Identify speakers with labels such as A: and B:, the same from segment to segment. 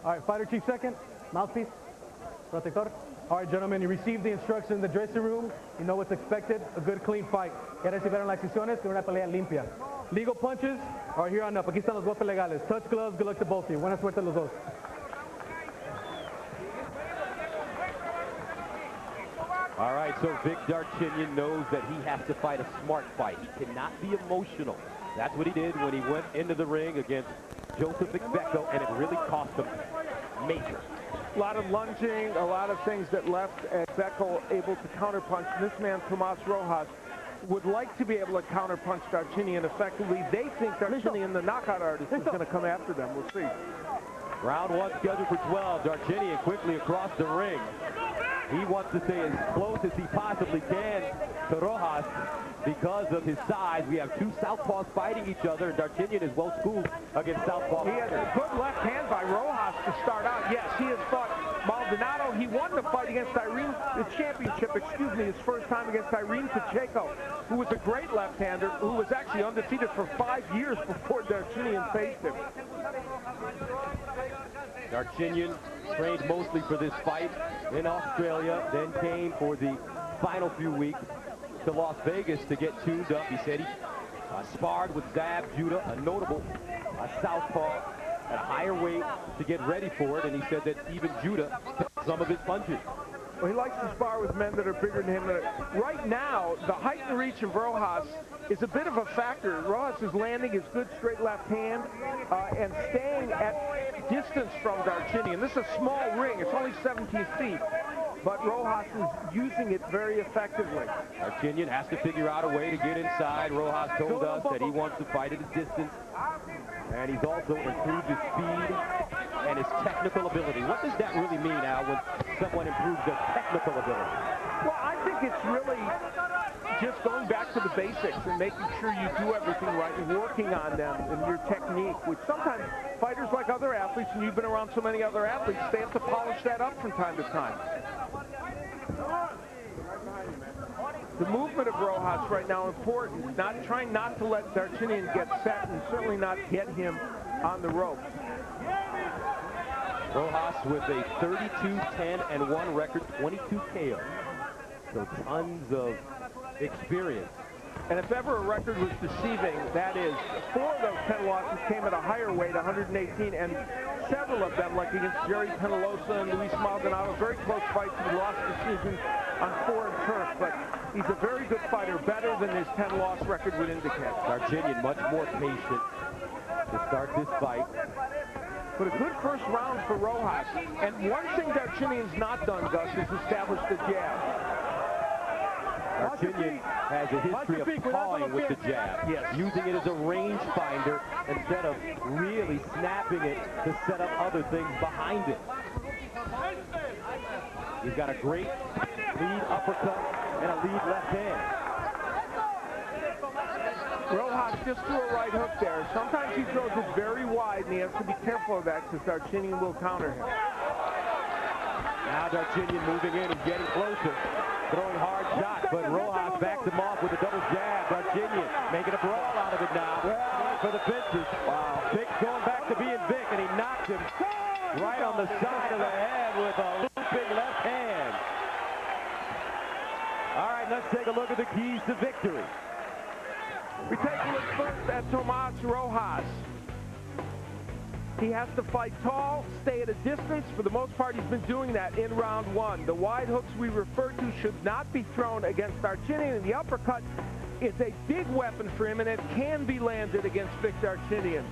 A: All right, fighter chief second. Mouthpiece. Protector. All right, gentlemen, you received the instructions in the dressing room. You know what's expected. A good, clean fight. Ya recibieron las instrucciones de una pelea limpia. Legal punches are here on up. Aquí están los golpes legales. Touch gloves. Good luck to both of you. Buena suerte a los dos.
B: All right, so Vic Darchinyan knows that he has to fight a smart fight. He cannot be emotional. That's what he did when he went into the ring against Joseph Becco, and it really cost him major.
C: A lot of lunging, a lot of things that left Becco able to counterpunch. This man, Tomas Rojas, would like to be able to counterpunch Darchinyan effectively. They think Darchinyan, the knockout artist, is going to come after them. We'll see.
B: Round one scheduled for 12. Darchinyan quickly across the ring. He wants to stay as close as he possibly can to Rojas because of his size. We have two southpaws fighting each other, and Darchinyan is well schooled against southpaw.
C: He has a good left hand by Rojas to start out. Yes, he has fought Maldonado. He won the fight against Irene, the championship, his first time against Irene Pacheco, who was a great left-hander, who was actually undefeated for 5 years before Darchinyan faced him.
B: Darchinyan trained mostly for this fight in Australia, then came for the final few weeks to Las Vegas to get tuned up. He said he sparred with Zab Judah, a notable southpaw at a higher weight to get ready for it, and he said that even Judah took some of his punches.
C: Well, he likes to spar with men that are bigger than him. Right now, the height and reach of Rojas is a bit of a factor. Rojas is landing his good straight left hand and staying at distance from Darchinyan. This is a small ring. It's only 17 feet. But Rojas is using it very effectively.
B: Darchinyan has to figure out a way to get inside. Rojas told us that he wants to fight at a distance. And he's also improved his speed and his technical ability. What does that really mean, Al, when someone improves their technical ability?
C: Well, I think it's really just going back to the basics and making sure you do everything right and working on them and your technique, which sometimes fighters like other athletes, and you've been around so many other athletes, they have to polish that up from time to time. The movement of Rojas right now important, trying not to let Darchinyan get set and certainly not get him on the ropes.
B: Rojas with a 32-10-1 record, 22 KO. So tons of experience.
C: And if ever a record was deceiving, that is. 4 of those 10 losses came at a higher weight, 118, and several of them, like against Jerry Penalosa and Luis Maldonado, very close fights, he lost decisions on foreign turf, but he's a very good fighter, better than his 10-loss record would indicate.
B: Darchinyan much more patient to start this fight.
C: But a good first round for Rojas. And one thing Darchinyan's not done, Gus, is establish the jab.
B: Darchinyan has a history of pawing with the jab, using it as a range finder instead of really snapping it to set up other things behind it. He's got a great lead uppercut and a lead left hand.
C: Rojas just threw a right hook there. Sometimes he throws it very wide, and he has to be careful of that because Darchinyan will counter him.
B: Now Darchinyan moving in and getting closer. Throwing hard shots, but Rojas backs him off with a double jab. Darchinyan making a brawl out of it now. Going for the fences. Wow. Vic going back to being Vic, and he knocked him right on the side of the head with a looping left hand. All right, let's take a look at the keys to victory.
C: We take a look first at Tomas Rojas. He has to fight tall, stay at a distance. For the most part, he's been doing that in round 1. The wide hooks we refer to should not be thrown against Darchinyan, and the uppercut is a big weapon for him, and it can be landed against Vic Darchinyan.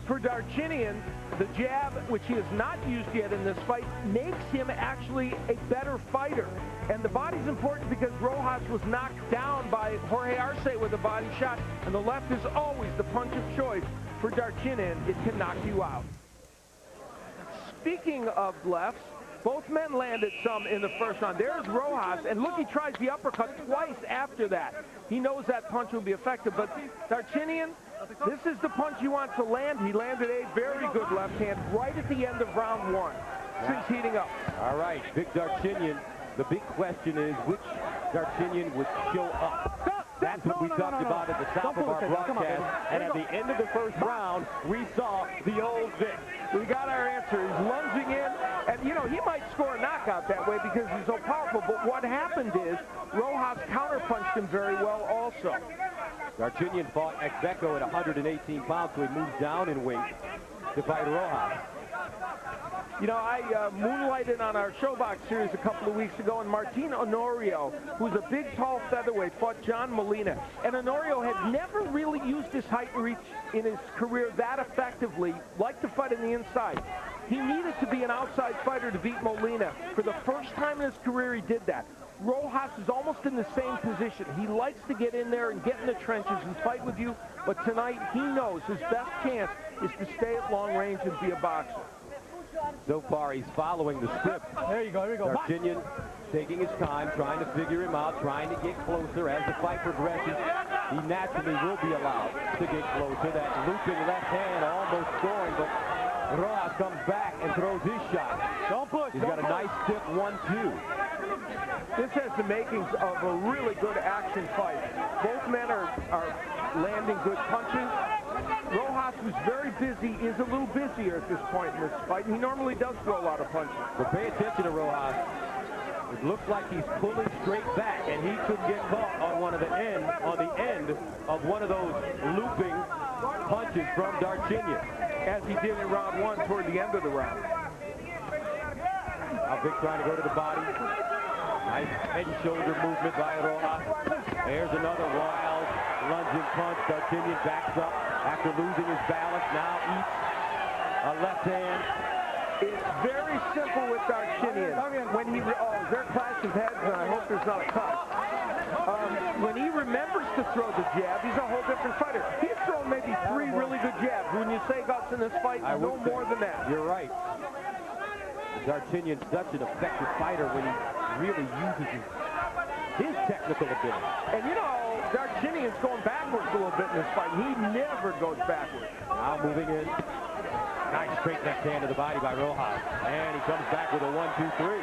C: For Darchinyan, the jab, which he has not used yet in this fight, makes him actually a better fighter. And the body's important because Rojas was knocked down by Jorge Arce with a body shot, and the left is always the punch of choice for Darchinyan. It can knock you out. Speaking of lefts, both men landed some in the first round. There's Rojas, and look, he tries the uppercut twice after that. He knows that punch will be effective, but Darchinyan, this is the punch you want to land. He landed a very good left hand right at the end of round 1 since heating up.
B: All right, Vic Darchinyan. The big question is which Darchinyan would show up That's what we talked about at the top of our broadcast. And at the end of the first round, we saw the old Vic.
C: We got our answer. He's lunging in, and you know, he might score a knockout that way because he's so powerful, but what happened is Rojas counterpunched him very well also.
B: Darchinyan fought Execo at 118 pounds, so he moves down in weight to fight Rojas.
C: You know, I moonlighted on our Showbox series a couple of weeks ago, and Martin Honorio, who's a big, tall featherweight, fought John Molina. And Honorio had never really used his height and reach in his career that effectively, liked to fight on the inside. He needed to be an outside fighter to beat Molina. For the first time in his career, he did that. Rojas is almost in the same position. He likes to get in there and get in the trenches and fight with you, but tonight he knows his best chance is to stay at long range and be a boxer.
B: So far, he's following the script.
A: There you go, there you go.
B: Darchinyan taking his time, trying to figure him out, trying to get closer. As the fight progresses, he naturally will be allowed to get closer. That looping left hand almost scoring, but Rojas comes back and throws his shot.
A: Don't push.
B: He's got a nice stiff 1-2.
C: This has the makings of a really good action fight. Both men are landing good punches. Rojas, who's very busy, is a little busier at this point in this fight, and he normally does throw a lot of punches.
B: But pay attention to Rojas. It looks like he's pulling straight back, and he could get caught on the end of one of those looping punches from Darchinyan,
C: as he did in round one toward the end of the round.
B: Now Vic trying to go to the body. Nice head and shoulder movement by Rojas. There's another wild lunging punch. Darchinyan backs up after losing his balance. Now eats a left hand.
C: It's very simple with Darchinyan. When he, there clashes heads, and I hope there's not a cut. When he remembers to throw the jab, he's a whole different fighter. He's thrown maybe 3 really good jabs. When you say Gus in this fight, no more than that.
B: You're right. Darchinyan's such an effective fighter when he really uses his technical ability.
C: And you know, Darchinyan's going backwards a little bit in this fight. He never goes backwards.
B: Now moving in. Nice straight left hand to the body by Rojas. And he comes back with a 1-2-3.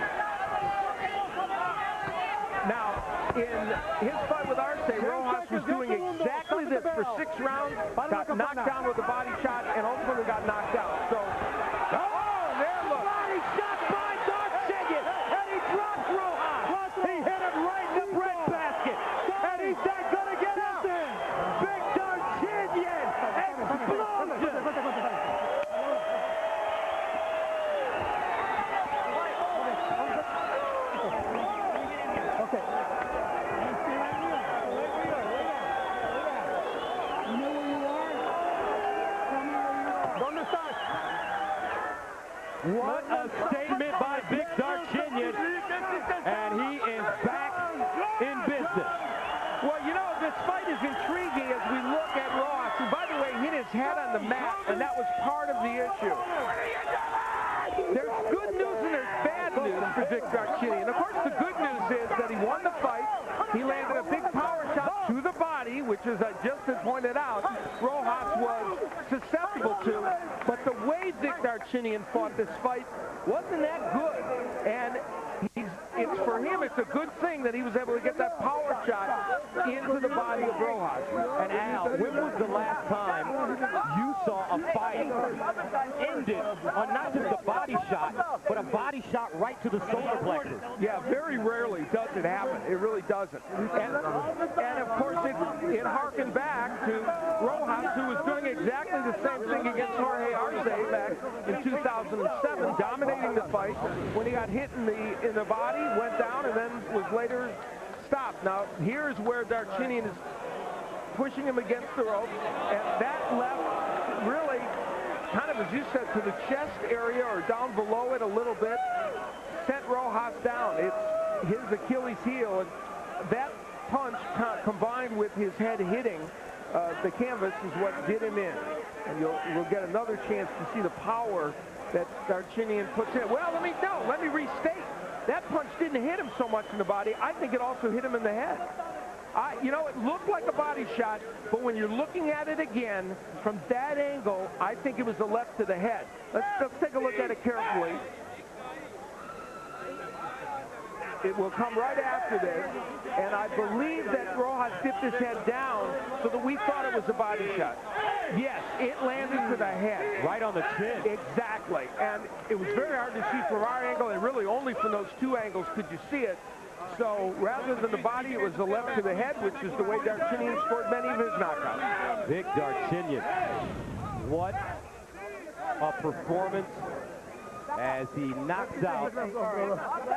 C: Now, in his fight with Arce, Rojas was doing exactly this for 6 rounds, got knocked down with a body shot, and ultimately got knocked out. So, there, look.
B: Body shot by Darchinyan, and he drops Rojas. He hit him right in the breadbasket, and he's not going to get out. Big Darchinyan, explosion.
A: Okay.
B: What a statement by Big Darchinyan, and he is back in business.
C: Well, you know, this fight is intriguing as we look at Rojas, who, by the way, hit his head on the mat, and that was part of the issue. There's good news and there's bad news for Vic Darchinyan. Of course, the good news is that he won the fight. He landed a big power shot to the body, which, as I just had pointed out, Rojas was susceptible to. But the way Vic Darchinyan fought this fight wasn't that good. And it's for him, it's a good thing that he was able to get that power shot into the body of Rojas.
B: And Al, when was the last time you saw a fight ended on not just a body shot, but a body shot right to the solar plexus?
C: Yeah, very rarely does it happen. It really doesn't. And of course, it harkened back to Rojas, who was doing exactly the same thing against Jorge Arce back in 2007, dominating the fight. When he got hit in the body, went down, and then was later stopped. Now, here's where Darchinyan is pushing him against the rope, and that left really kind of, as you said, to the chest area or down below it a little bit, sent Rojas down. It's his Achilles heel, and that punch combined with his head hitting the canvas is what did him in. And we'll get another chance to see the power that Darchinyan puts in. Well, let me restate. That punch didn't hit him so much in the body. I think it also hit him in the head. You know, it looked like a body shot, but when you're looking at it again from that angle, I think it was the left to the head. Let's take a look at it carefully. It will come right after this, and I believe that Rojas dipped his head down so that we thought it was a body shot. Yes, it landed to the head.
B: Right on the chin.
C: Exactly, and it was very hard to see from our angle, and really only from those two angles could you see it. So rather than the body, it was the left to the head, which is the way Darchinyan scored many of his knockouts.
B: Big Darchinyan. What a performance as he knocks out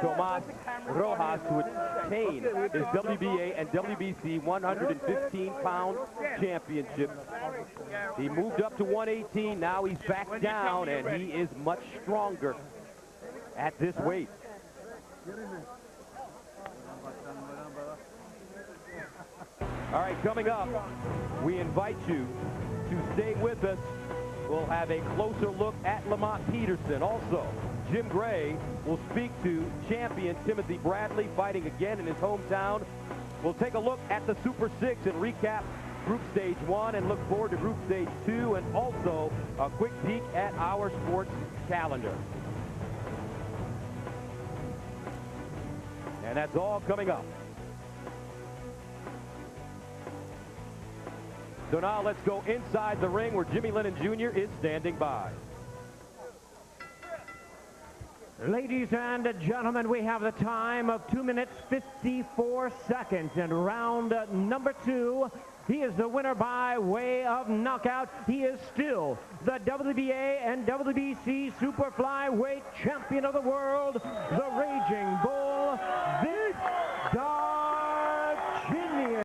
B: Tomas Rojas to attain his WBA and WBC 115-pound championships. He moved up to 118. Now he's back down, and he is much stronger at this weight. All right, coming up, we invite you to stay with us. We'll have a closer look at Lamont Peterson. Also, Jim Gray will speak to champion Timothy Bradley, fighting again in his hometown. We'll take a look at the Super 6 and recap Group Stage 1 and look forward to Group Stage 2, and also a quick peek at our sports calendar. And that's all coming up. So now let's go inside the ring where Jimmy Lennon Jr. is standing by.
D: Ladies and gentlemen, we have the time of 2 minutes 54 seconds in round number 2. He is the winner by way of knockout. He is still the WBA and WBC Super Flyweight Champion of the world, the Raging Bull.